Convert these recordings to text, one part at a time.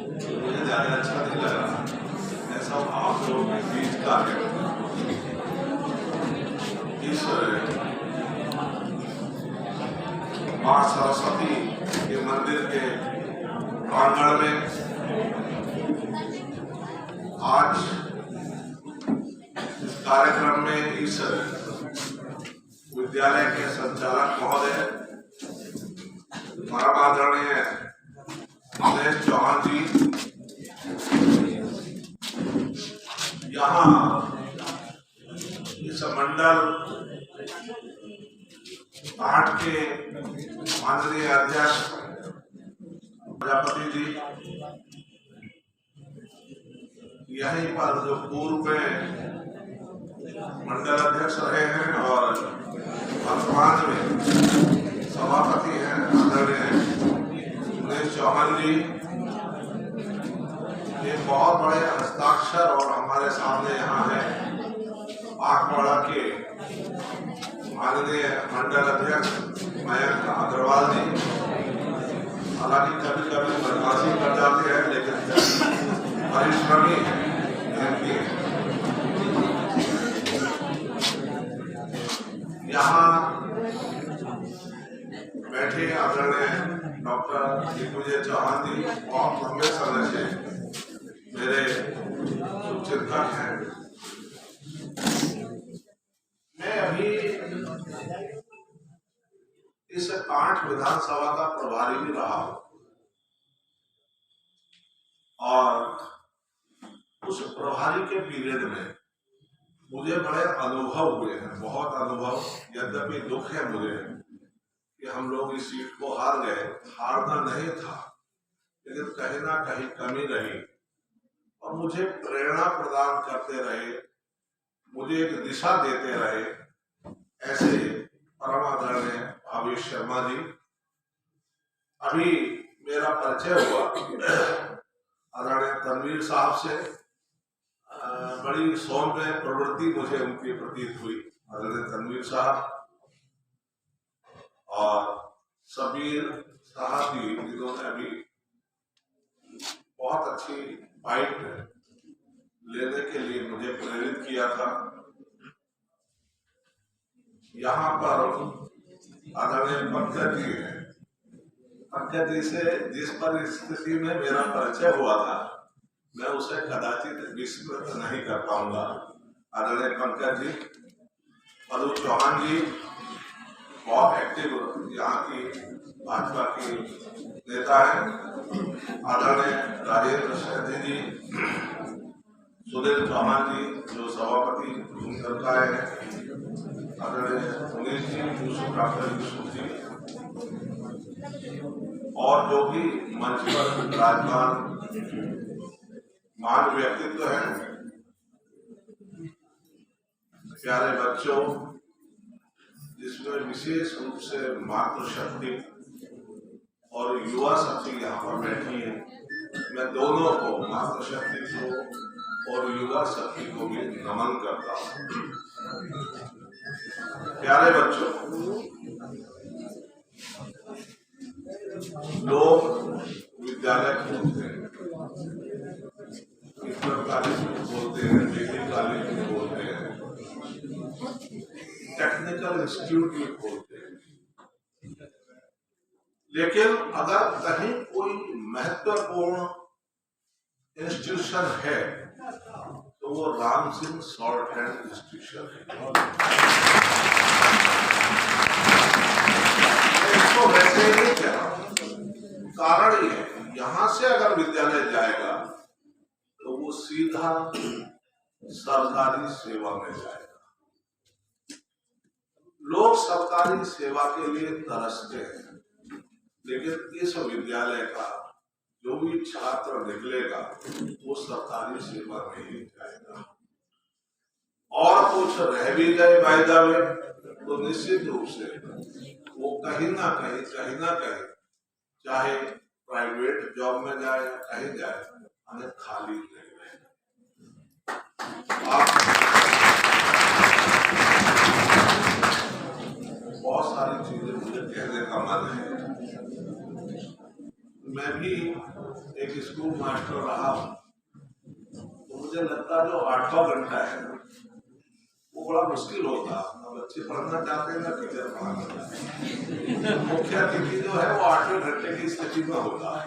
मुझे ज्यादा अच्छा नहीं लगा ऐसा आप लोगों के बीच का है। इस माँ सरस्वती के मंदिर के प्रांगण में आज इस कार्यक्रम में इस विद्यालय के संचालक महोदय परम आदरणीय दिनेश चौहान जी, यहाँ इस मंडल 8 के माननीय अध्यक्ष प्रजापति जी, यहीं पर जो पूर्व में मंडल अध्यक्ष रहे हैं और वर्तमान में सभापति हैं आदरणीय दिनेश चौहान जी, ये बहुत बड़े हस्ताक्षर और हमारे सामने यहाँ है बागवाड़ा के माननीय मंडल अध्यक्ष मयंक अग्रवाल जी। हालांकि कभी कभी बदमाशी कर जाते हैं लेकिन परिश्रमी है। यहाँ बैठे आदरणीय डॉक्टर दिग्विजय चौहान जी बहुत लंबे समय से मेरे शुभचिंतक हैं। मैं अभी इस 8 विधानसभा का प्रभारी भी रहा हूं और उस प्रभारी के पीरियड में मुझे बड़े अनुभव हुए हैं, बहुत अनुभव। यद्यपि दुख है मुझे कि हम लोग इस सीट को हार गए, हारना नहीं था लेकिन कहीं ना कहीं कमी रही और मुझे प्रेरणा प्रदान करते रहे, मुझे एक दिशा देते रहे ऐसे परम आदरणीय भावेश शर्मा जी। अभी मेरा परिचय हुआ आदरणीय तनवीर साहब से, बड़ी सौम्य प्रवृत्ति मुझे उनकी प्रतीत हुई आदरणीय तनवीर साहब और सबीर साहब जी, जिन्होंने अभी बहुत अच्छी फाइट लेने के लिए मुझे प्रेरित किया था। यहाँ पर आदरणीय पंकज जी हैं, पंकज जी से जिस परिस्थिति में मेरा परिचय हुआ था मैं उसे कदाचित विस्मृत नहीं कर पाऊंगा। आदरणीय पंकज जी, मधु चौहान जी बहुत एक्टिव यहाँ की भाजपा की नेता है, आदरणीय राजेंद्र सहनी जी, सुनील चौहान जी जो सभापति का है, आदरणीय सुनील जी, यूसुफ डॉक्टर यूसुफ जी और जो भी मंच पर विराजमान मान व्यक्तित्व है, प्यारे बच्चों, जिसमें विशेष रूप से मातृशक्ति और युवा शक्ति यहाँ पर बैठी है। मैं दोनों को, मातृशक्ति को और युवा शक्ति को भी नमन करता हूँ। प्यारे बच्चों, लोग विद्यालय खोलते हैं, इंटर कॉलेज बोलते हैं, डिग्री कॉलेज बोलते हैं, टेक्निकल इंस्टीट्यूट भी खोलते हैं, लेकिन अगर कहीं कोई महत्वपूर्ण इंस्टीट्यूशन है तो वो Ram Singh short hand institution है। इसको वैसे ही नहीं कह रहा, कारण ये है यहां से अगर विद्यालय जाएगा तो वो सीधा सरकारी सेवा में जाएगा। लोग सरकारी सेवा के लिए तरसते हैं, लेकिन इस विद्यालय का जो भी छात्र निकलेगा वो सरकारी सेवा में ही जाएगा। और कुछ रह भी गए बाय द वे तो निश्चित रूप से वो कहीं ना कहीं चाहे प्राइवेट जॉब में जाए या कहीं जाए, हमें खाली नहीं रहेगा। बहुत सारी चीजें मुझे कहने का मन है। मैं भी एक स्कूल मास्टर रहा तो मुझे लगता जो 8वां घंटा है वो बड़ा मुश्किल होता। ना बच्चे पढ़ना चाहते हैं ना टीचर पढ़ाना चाहते हैं। मुख्य अतिथि जो है वो 8वें घंटे की स्थिति में होता है,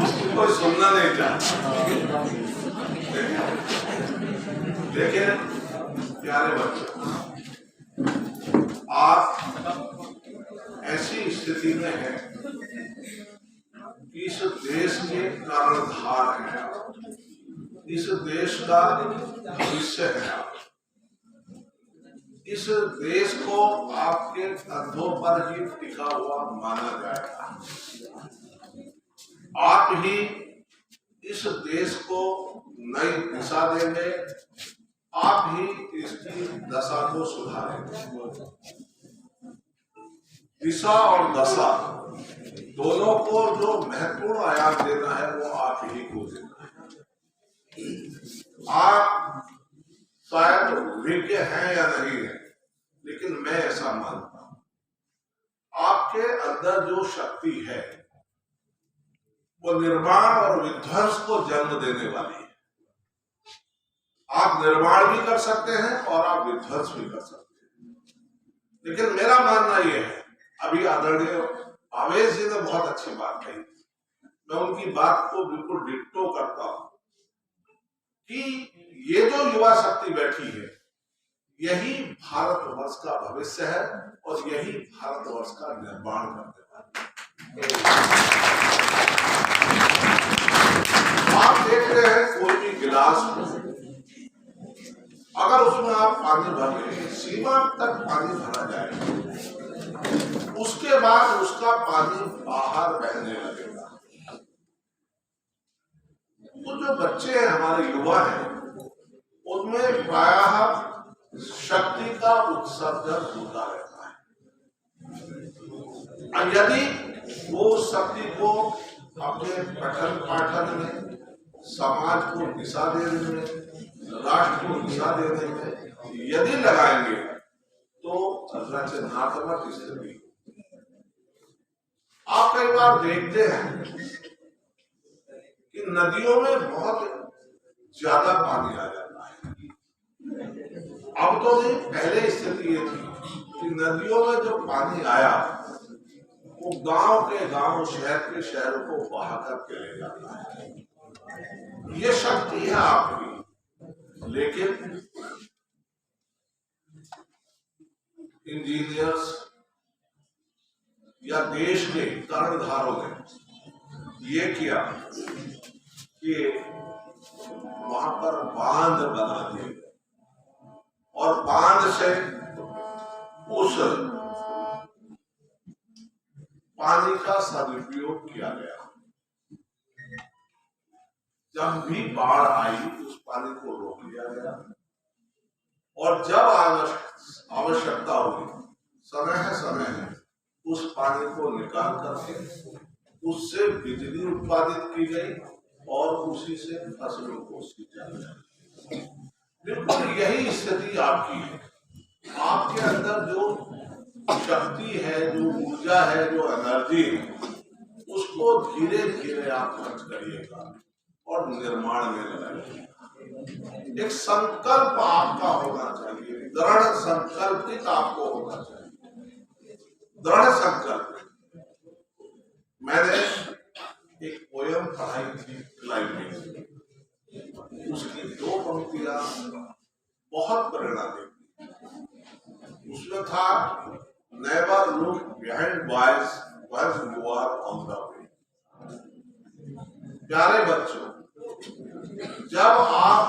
उसकी कोई सुनना नहीं चाहता। लेकिन प्यारे बच्चों, आप ऐसी स्थिति में हैं कि इस देश के कर्णधार हैं, इस देश का भविष्य है आप। इस देश को आपके कंधों पर ही टिका हुआ माना जाएगा। आप ही इस देश को नई दिशा देंगे, आप ही इसकी दशा को सुधारेंगे। दिशा और दशा दोनों को जो महत्वपूर्ण आयाम देना है वो आप ही को देना है। आप शायद विज्ञ हैं या नहीं है, लेकिन मैं ऐसा मानता हूं आपके अंदर जो शक्ति है वो निर्माण और विध्वंस को जन्म देने वाली है। आप निर्माण भी कर सकते हैं और आप विध्वंस भी कर सकते हैं। लेकिन मेरा मानना यह है, अभी आदरणीय आवेश जी ने बहुत अच्छी बात कही, मैं उनकी बात को बिल्कुल डिट्टो करता हूं कि ये जो युवा शक्ति बैठी है यही भारतवर्ष का भविष्य है और यही भारतवर्ष का निर्माण करने वाला है। आप देख रहे हैं कोई भी गिलास में अगर उसमें आप पानी भर लें, सीमा तक पानी भरा जाएगा, उसके बाद उसका पानी बाहर बहने लगेगा। तो जो बच्चे हैं, हमारे युवा हैं, उनमें प्रायः शक्ति का उत्सर्जन होता रहता है। यदि वो शक्ति को अपने पठन पाठन में, समाज को दिशा देने में, राष्ट्र को दिशा देने में यदि लगाएंगे तो रचनात्मक स्थिति। आप कई बार देखते हैं कि नदियों में बहुत ज्यादा पानी आ जाता है। अब तो नहीं, पहले स्थिति ये थी कि नदियों में जो पानी आया वो गांव के गांव, शहर के शहर को बहा करके ले जाता है। ये शक्ति है आपकी, लेकिन इंजीनियर्स या देश के कर्णधारों ने ये किया कि वहां पर बांध बना दिए और बांध से उस पानी का सदुपयोग किया गया। जब भी बाढ़ आई उस पानी को रोक लिया गया और जब आवश्यकता हुई, समय है उस पानी को निकाल करके उससे बिजली उत्पादित की गई और उसी से फसलों को सिंचा गया। बिल्कुल यही स्थिति आपकी है। आपके अंदर जो शक्ति है, जो ऊर्जा है, जो एनर्जी है, उसको धीरे धीरे आप खर्च करिएगा और निर्माण में लगाइएगा। एक संकल्प आपका होना चाहिए, दृढ़ संकल्पित आपको होना चाहिए, दृढ़ संकल्प। मैंने एक पोयम पढ़ाई थी क्लाइमेट, उसकी 2 पंक्तियां बहुत प्रेरणा देती। उसमें था, never look behind boys when you are on the way. प्यारे बच्चों, जब आप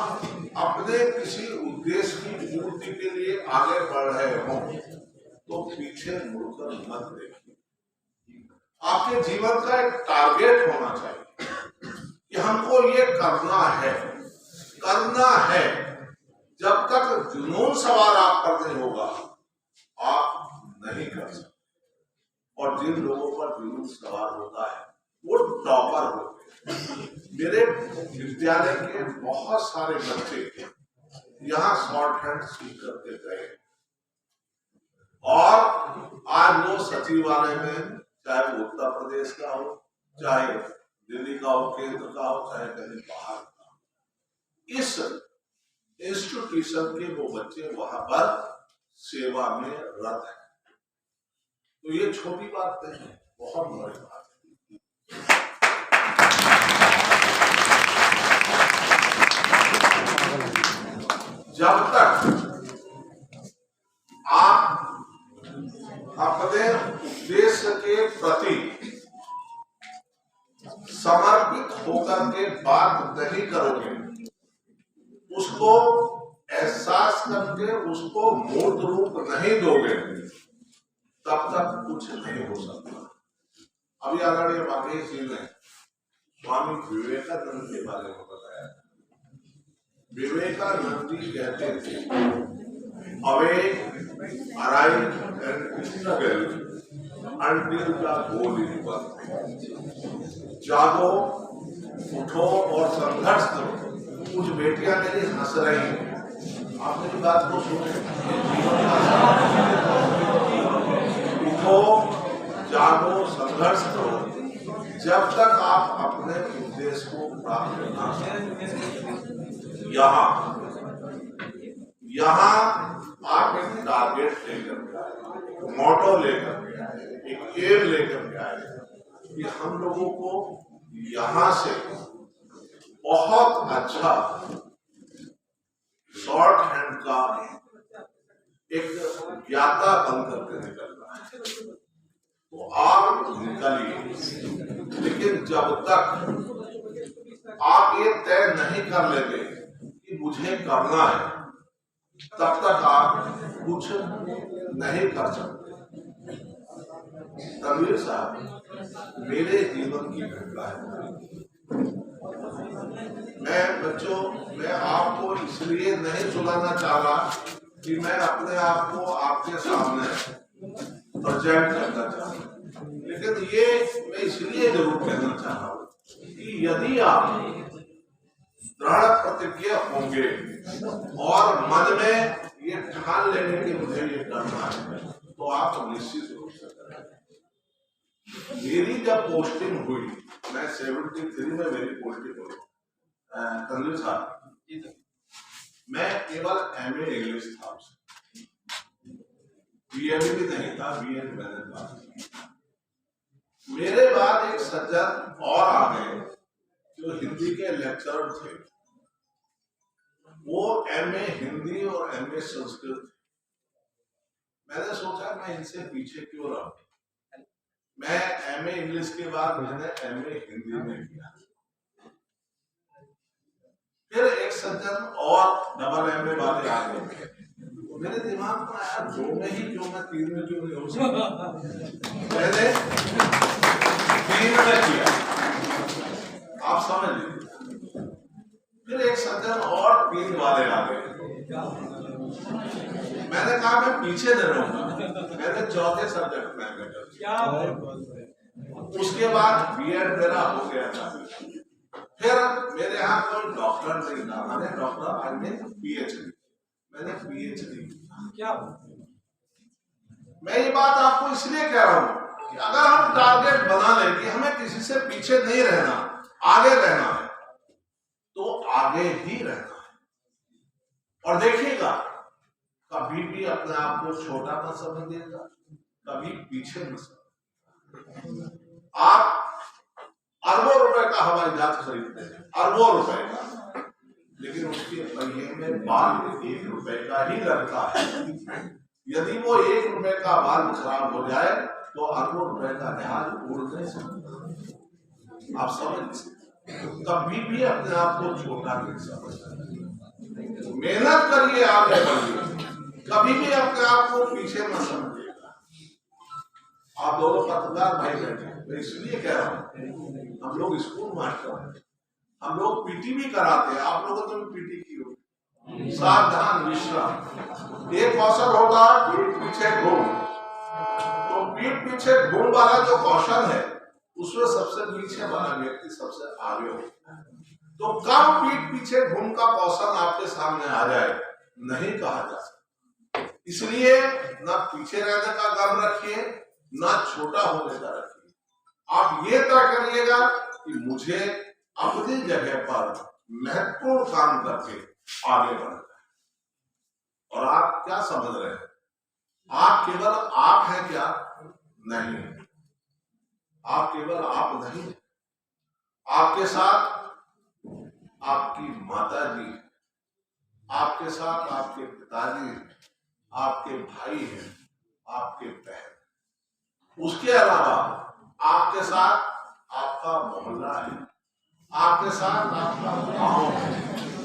अपने किसी उद्देश्य की पूर्ति के लिए आगे बढ़ रहे हो तो पीछे मुड़कर मत देखिए। आपके जीवन का एक टारगेट होना चाहिए कि हमको ये करना है। जब तक जुनून सवार आप पर नहीं होगा, आप नहीं कर सकते। और जिन लोगों पर जुनून सवार होता है वो टॉपर होते हैं। मेरे विद्यालय के बहुत सारे बच्चे यहाँ शॉर्ट हैंड सीख करके गए और आज वो सचिवालय में, चाहे वो उत्तर प्रदेश का हो, चाहे दिल्ली का हो, केंद्र का हो, चाहे कहीं बाहर का, इस इंस्टीट्यूशन के वो बच्चे वहां पर सेवा में रत है। तो ये छोटी बात नहीं है, बहुत बड़ी बात है। जब तक आप अपने उद्देश्य के प्रति समर्पित होकर के बात नहीं करोगे, उसको एहसास करके उसको मूर्त रूप नहीं दोगे, तब तक कुछ नहीं हो सकता। अभी आदरणीय वागेश जी ने स्वामी विवेकानंद के बारे में बताया। विवेकानंद जी कहते थे, awake, arise and struggle until the goal is won। जागो, उठो और संघर्ष करो। कुछ बेटियां मेरी हंस रही हैं, आप मेरी बात को सुने। उठो, जागो, संघर्ष करो, जब तक आप अपने उद्देश्य को प्राप्त ना करें। यहाँ आप एक टारगेट लेकर के आए, मोटो लेकर के आए, एक एम लेकर के आए कि हम लोगों को यहाँ से बहुत अच्छा शॉर्ट हैंड का एक ज्ञाता बन करके निकलना है। तो आप निकलिए, लेकिन जब तक आप ये तय नहीं कर लेते कि मुझे करना है, तब तक आप कुछ नहीं कर सकते। तनवीर साहब मेरे जीवन की घटना है। मैं आपको इसलिए नहीं सुनाना चाह रहा कि मैं अपने आप को आपके सामने प्रेजेंट करना चाह रहा, लेकिन ये मैं इसलिए जरूर कहना चाह रहा हूँ कि यदि आप दृढ़ प्रतिज्ञा होंगे और मन में ये ठान लेने के मुझे ये करना है, तो आप निश्चित रूप से करेंगे। मेरी जब पोस्टिंग हुई, मैं 73 में मेरी पोस्टिंग हुई, तनवीर साहब, मैं केवल MA इंग्लिश था, BMA भी नहीं था, BEd मैंने था। मेरे बाद एक सज्जन और आ गए जो हिंदी के लेक्चरर थे। वो MA हिंदी और MA संस्कृत। मैंने सोचा मैं इनसे पीछे क्यों रहूं। मैं MA इंग्लिश के बाद मैंने MA हिंदी में किया। फिर एक सज्जन और डबल MA वाले आ गए। मेरे दिमाग में आया, 2 में ही क्यों, मैं 3 में क्यों नहीं हो सकता। मैंने 3 में किया, आप समझ लीजिए। फिर एक सज्जन और 3 वाले आ गए। मैंने कहा मैं पीछे नहीं रहूंगा, मैंने चौथे सब्जेक्ट में क्या। उसके बाद BEd मेरा हो गया था। फिर मेरे यहाँ कोई डॉक्टर नहीं था, मैंने डॉक्टर आज में PhD, मैंने PhD क्या। मैं ये बात आपको इसलिए कह रहा हूं कि अगर हम टारगेट बना लें कि हमें किसी से पीछे नहीं रहना, आगे रहना है, तो आगे ही रहना है। और देखिएगा, कभी भी अपने आप को छोटा न समझिएगा, कभी पीछे न समझिएगा। आप अरबों रुपए का हवाई जहाज खरीदते हैं, अरबों रुपए का, लेकिन उसके पहिए में बाल 1 रुपए का ही लगता है। यदि वो 1 रुपए का बाल खराब हो जाए तो अरबों रुपए का जहाज उड़ नहीं सकता। आप समझ, कभी भी अपने आप को छोटा नहीं समझना, मेहनत करिए, आगे बढ़िए, कभी भी अपने आप को पीछे न समझिएगा। आप दोनों पत्रकार भाई बैठे, मैं इसलिए कह रहा हूँ, हम लोग स्कूल मास्टर हैं, हम लोग PT भी कराते हैं, आप लोगों ने भी PT की होगी। सावधान विश्राम, एक कौशल होगा पीठ पीछे घूम। तो पीठ पीछे घूम वाला जो कौशल है, उसमें सबसे पीछे वाला व्यक्ति सबसे आगे होता है। तो कब पीठ पीछे घूम का कौशल आपके सामने आ जाए, नहीं कहा जा सकता। इसलिए ना पीछे रहने का गम रखिए, ना छोटा होने का रखिए। आप ये तय करिएगा कि मुझे अपनी जगह पर महत्वपूर्ण काम करके आगे बढ़ना है। और आप क्या समझ रहे हैं, आप केवल आप हैं क्या? नहीं, आप केवल आप नहीं, आपके साथ आपकी माता जी, आपके साथ आपके पिताजी, आपके भाई हैं, आपके बहन, उसके अलावा आपके साथ आपका मोहल्ला है, आपके साथ आपका गांव है,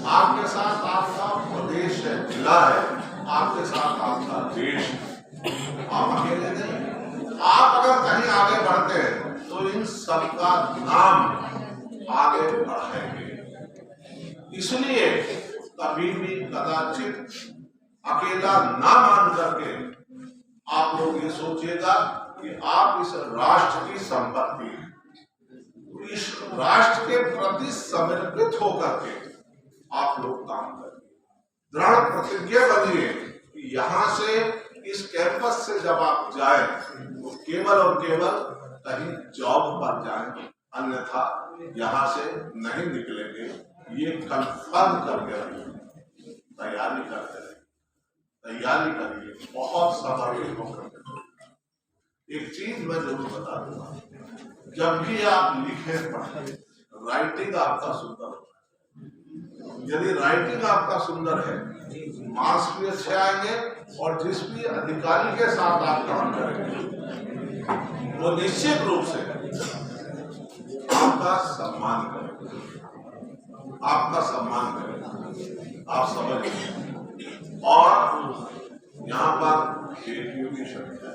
आपके साथ आपका प्रदेश है, जिला है, आपके साथ आपका देश है। आप अकेले नहीं। आप अगर कहीं आगे बढ़ते हैं तो इन सबका नाम आगे बढ़ाएंगे। इसलिए कभी भी कदाचित अकेला ना मान करके आप लोग ये सोचिएगा कि आप इस राष्ट्र की संपत्ति हैं, इस राष्ट्र के प्रति समर्पित होकर के आप लोग काम करिए, दृढ़ प्रतिज्ञा बनिए कि यहाँ से इस कैंपस से जब आप जाएं तो केवल और केवल कहीं जॉब पर जाएं, अन्यथा यहाँ से नहीं निकलेंगे। ये कंफर्म करके रहिए, तैयारी करते रहिए, तैयारी करिए, बहुत समर्पित होकर। एक चीज मैं जरूर बता दूंगा, जब भी आप लिखें पढ़ें, राइटिंग आपका सुंदर हो। यदि राइटिंग आपका सुंदर है, मार्क्स भी अच्छे आएंगे और जिस भी अधिकारी के साथ आप काम करेंगे वो निश्चित रूप से आपका सम्मान करेगा, आपका सम्मान करेगा। आप समझ। और यहाँ पर बेटियों की संख्या,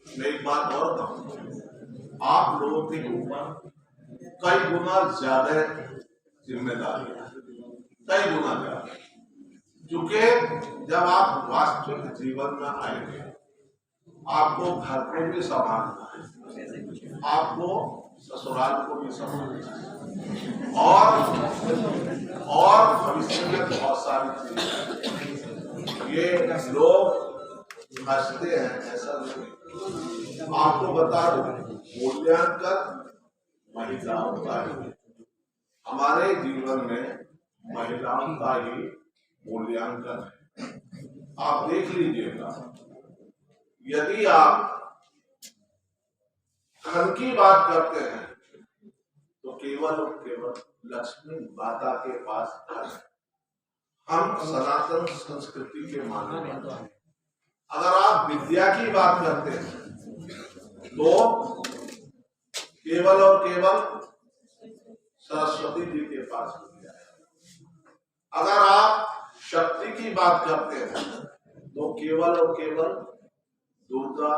मैं एक बात और कहूँ, आप लोगों के ऊपर कई गुना ज्यादा जिम्मेदारी है, कई गुना ज्यादा, क्योंकि जब आप वास्तविक जीवन में आएंगे आपको घर को भी संभालना है, आपको ससुराल को भी संभालना है, और भविष्य में बहुत सारी चीजें। ये लोग हंसते हैं, ऐसा नहीं। आपको बता दूं, मूल्यांकन महिलाओं का ही, हमारे जीवन में महिलाओं का ही मूल्यांकन है। आप देख लीजिएगा, यदि आप धन की बात करते हैं तो केवल और केवल लक्ष्मी माता के पास धन है। हम सनातन संस्कृति के मानने वाले हैं। अगर आप विद्या की बात करते हैं तो केवल और केवल सरस्वती जी के पास विद्या है। अगर आप शक्ति की बात करते हैं तो केवल और केवल दुर्गा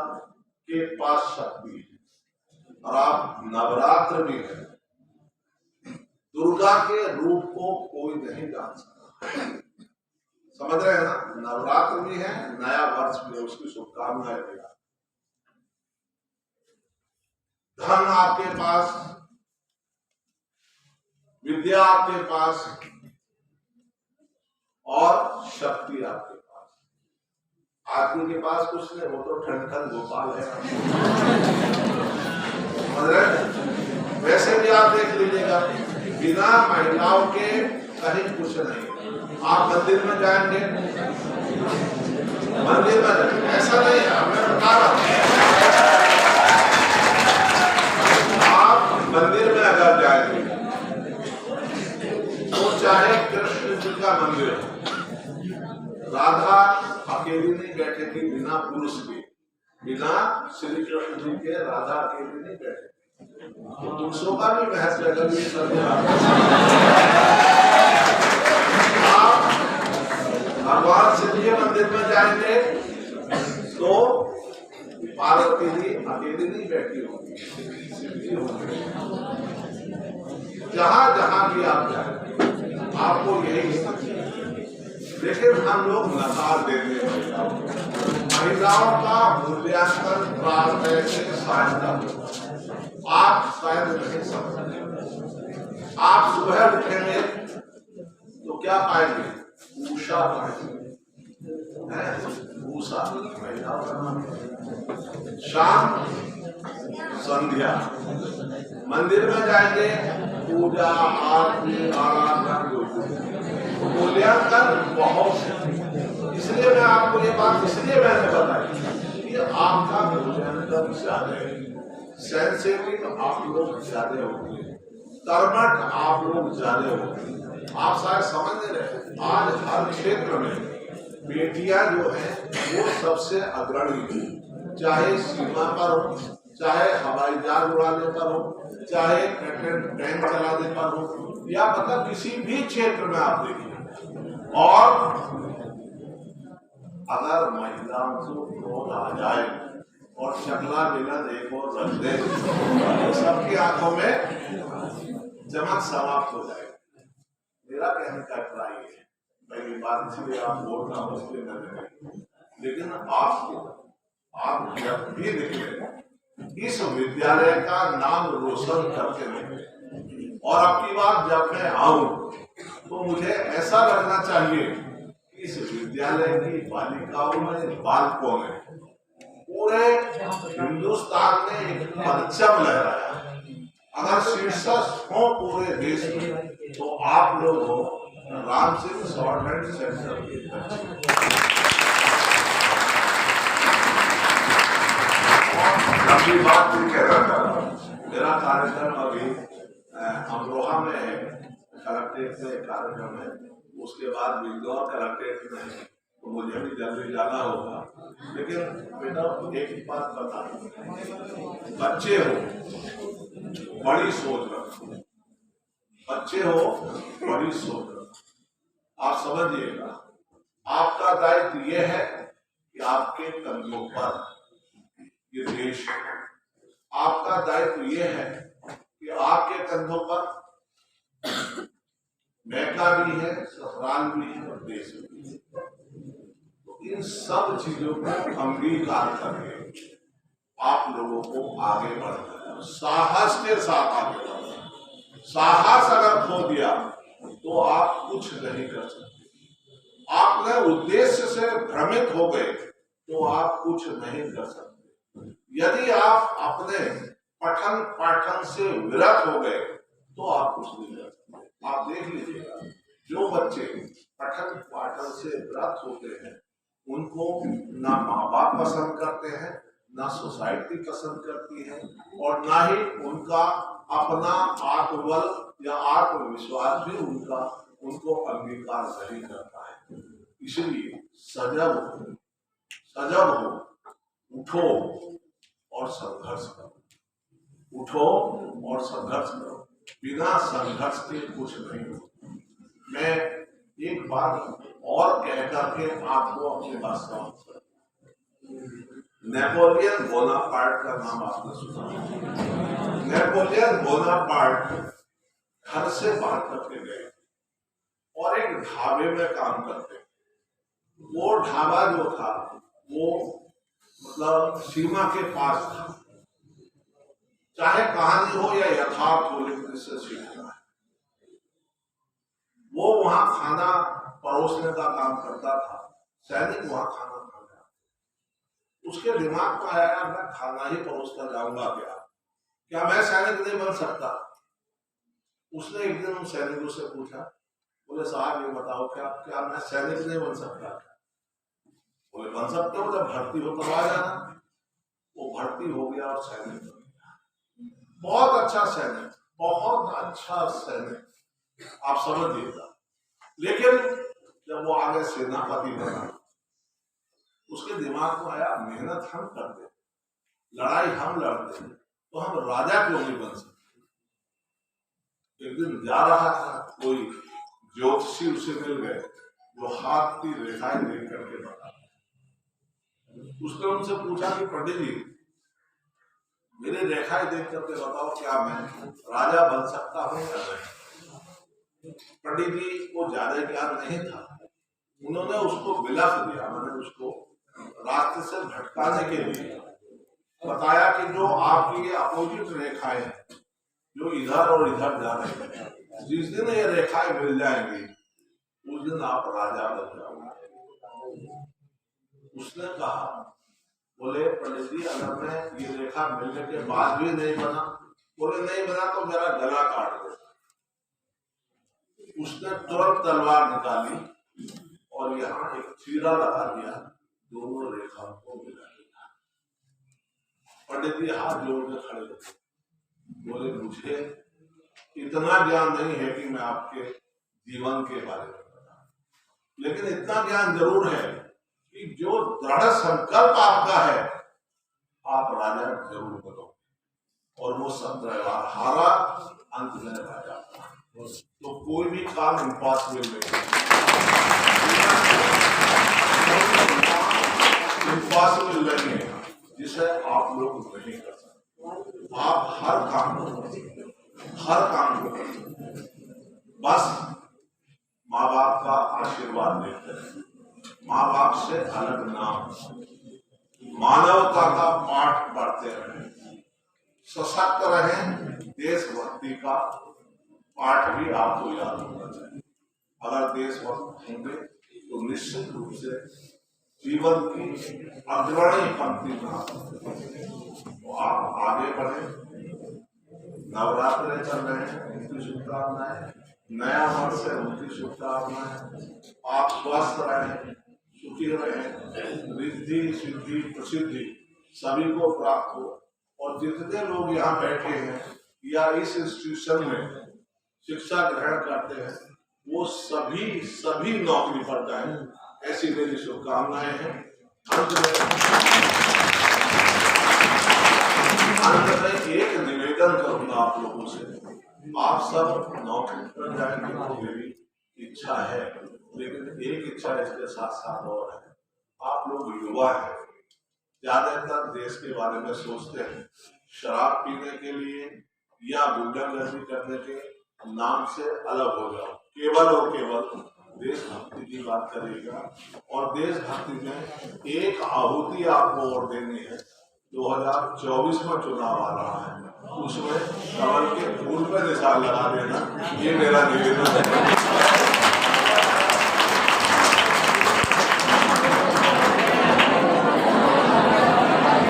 के पास शक्ति है। और आप नवरात्र भी है, दुर्गा के रूप को कोई नहीं जान सकता। समझ रहे हैं ना? नवरात्र भी है, नया वर्ष भी है, उसकी शुभकामनाएं देगा। धन आपके पास, विद्या आपके पास और शक्ति आपके पास। आदमी के पास कुछ नहीं, वो तो ठन गोपाल है। समझ रहे? वैसे भी आप देख लीजिएगा, बिना महिलाओं के कहीं कुछ नहीं। आप मंदिर में जाएंगे, मंदिर में जाएंगे, ऐसा नहीं है, मैं बता रहा हूं। आप मंदिर में अगर जाएंगे तो चाहे कृष्ण जी का मंदिर हो, राधा अकेली नहीं बैठेगी बिना पुरुष के, बिना श्री कृष्ण जी के राधा अकेली नहीं बैठेगी। तो पुरुषों का भी महत्व है। आप भगवान शिव के मंदिर में जाएंगे तो पार्वती जी अकेली नहीं बैठी होगी, शिव जी होंगे। जहां जहां भी आप जाए आपको यही, लेकिन हम लोग नकार देते हैं। महिलाओं का मूल्यांकन प्रारंभ से शायद आप शायद नहीं समझते। आप सुबह उठेंगे तो क्या पाएंगे? उषा पाएंगे, उषा महिलाओं का नाम। शाम संध्या, मंदिर में जाएंगे, पूजा आरती आराधना मूल्यांकन बहुत है। इसलिए मैं आपको ये बात इसलिए मैंने बताई कि आपका मूल्यांकन ज्यादा है, सेंसिटिव आप लोग ज्यादा होंगे, कर्मठ आप लोग ज्यादा होंगे। आप शायद समझ नहीं रहे, आज हर क्षेत्र में बेटियां जो है वो सबसे अग्रणी है, चाहे सीमा पर हो, चाहे हवाई जहाज उड़ाने पर हो, चाहे ट्रेन चलाने पर हो, या मतलब किसी भी क्षेत्र में आप देखिए। और अगर महिलाओं को क्रोध आ जाए और शक्ला बिना देखो रख दे तो सबकी आंखों में चमक समाप्त हो जाए। मेरा कहने का अभिप्राय है, पहली बात इसलिए आप बोल रहा हूँ इसलिए मैंने कही, लेकिन आप जब भी निकले इस विद्यालय का नाम रोशन करके निकले। और अब की बार जब मैं आऊं तो मुझे ऐसा लगना चाहिए कि इस विद्यालय की बालिकाओं में बालकों में पूरे हिंदुस्तान में एक परचम लहराया। अगर शीर्षक हो पूरे देश में तो आप लोग हो Ram Singh short hand centre के। अपनी बात भी कह रहा था, मेरा कार्यक्रम अभी अमरोहा में है, कलेक्ट्रेट में कार्यक्रम है, उसके बाद बिजनौर कलेक्ट्रेट में है, तो मुझे भी जल्दी जाना होगा। लेकिन बेटा एक बात बता, बच्चे हो बड़ी सोच रखो, बच्चे हो बड़ी सोच रखो। आप समझिएगा, आपका दायित्व यह है कि आपके कंधों पर ये देश है। आपका दायित्व यह है कि आपके कंधों पर मैका भी है, ससुराल भी है और देश भी है। तो इन सब चीजों को अंगीकार करके आप लोगों को आगे बढ़ना है, साहस के साथ आगे बढ़ना है। साहस अगर खो दिया तो आप कुछ नहीं कर सकते। आपने उद्देश्य से भ्रमित हो गए तो आप कुछ नहीं कर सकते। यदि आप अपने पठन पाठन से विरत हो गए तो आप कुछ नहीं कर सकते। आप देख लीजिएगा, जो बच्चे पठन पाठन से विरत होते हैं उनको ना माँ बाप पसंद करते हैं, ना सोसाइटी पसंद करती है, और ना ही उनका अपना आत्मबल या आत्मविश्वास भी उनको अंगीकार नहीं करता है। इसलिए सजग हो, उठो और संघर्ष करो, उठो और संघर्ष करो। बिना संघर्ष के कुछ नहीं होता। मैं एक बात और कह करके आपको अपनी बात समझ, नेपोलियन बोनापार्ट का नाम आपने सुना? नेपोलियन बोनापार्ट घर से बाहर करके गए और एक ढाबे में काम करते। वो ढाबा जो था वो मतलब सीमा के पास था। चाहे कहानी हो या यथार्थ हो, लेकिन इससे सीखना है। वो वहां खाना परोसने का काम करता था, सैनिक वहां खाना खा गया। उसके दिमाग में आया, मैं खाना ही परोसता जाऊंगा क्या मैं सैनिक नहीं बन सकता? उसने एक दिन उन सैनिकों से पूछा, बोले साहब ये बताओ क्या मैं सैनिक नहीं बन सकता? बोले बन सकते हो, जब भर्ती हो तो आ जाना। वो भर्ती हो गया और सैनिक बन गया। बहुत अच्छा सैनिक, बहुत अच्छा सैनिक, आप समझिएगा। लेकिन जब वो आगे सेनापति बना, उसके दिमाग में आया मेहनत हम करते, लड़ाई हम लड़ते, तो हम राजा क्यों नहीं बन सकते? एक दिन जा रहा था, कोई ज्योतिषी उसे मिल गए जो हाथ की रेखाएं देख करके बता। उसने उनसे पूछा कि पंडित जी मेरी रेखाएं देख करके बताओ क्या मैं राजा बन सकता हूँ या नहीं? पंडित जी को ज्यादा ज्ञान नहीं था, उन्होंने उसको विलास दिया, मैंने उसको रास्ते से भटकाने के लिए बताया कि जो आपकी ये अपोजिट रेखाएं हैं, जो इधर और इधर जा रही है, जिस दिन ये रेखाएं मिल जाएंगी उस दिन आप राजा बन जाओगे। उसने कहा बोले पंडित जी अगर मैं ये रेखा मिलने के बाद भी नहीं बना, बोले नहीं बना तो मेरा गला काट दो। उसने तुरंत तलवार निकाली और यहाँ एक चीरा लगा दिया, दोनों रेखाओं को मिला दिया। पंडित जी हाथ जोड़ के खड़े हो, बोले मुझे इतना ज्ञान नहीं है कि मैं आपके जीवन के बारे में बताऊं, लेकिन इतना ज्ञान जरूर है कि जो दृढ़ संकल्प आपका है आप राजा जरूर बनोगे। और वो सब व्यवहार हारा, अंत में राजा। तो कोई भी काम इम्पॉसिबल नहीं, इम्पॉसिबल नहीं है जिसे आप लोग नहीं कर सकते। आप हर काम को कर सकते, बस माँ बाप का आशीर्वाद लेते हैं, माँ बाप से अलग नाम, मानवता का पाठ पढ़ते रहें, सशक्त रहें। देशभक्ति का पाठ भी आपको याद होना चाहिए। अगर देशभक्त होंगे तो निश्चित रूप से जीवन की अग्रणी पंक्ति में तो आप आगे बढ़े। नवरात्रे चल रहे हैं, उनकी शुभकामनाएं। नया वर्ष है, उनकी शुभकामनाएं। आप स्वस्थ रहें, सुखी रहें, रिद्धि सिद्धि प्रसिद्धि सभी को प्राप्त हो। और जितने लोग यहाँ बैठे हैं या इस इंस्टीट्यूशन में शिक्षा ग्रहण करते हैं वो सभी नौकरी पर जाएं, ऐसी मेरी शुभकामनाएं हैं। अंत में एक निवेदन करूंगा आप लोगों से, आप सब नौकरी पर जाएंगे तो मेरी इच्छा है, लेकिन एक इच्छा इसके साथ साथ और है। आप लोग युवा हैं, ज्यादातर देश के बारे में सोचते हैं, शराब पीने के लिए या गुंडागर्दी करने के नाम से अलग हो जाओ। केवल और केवल देशभक्ति की बात करेगा और देशभक्ति में एक आहुति आपको और देनी है। 2024 में चुनाव आ रहा है, उसमें कमल के फूल पे निशान लगा देना, ये मेरा निवेदन है।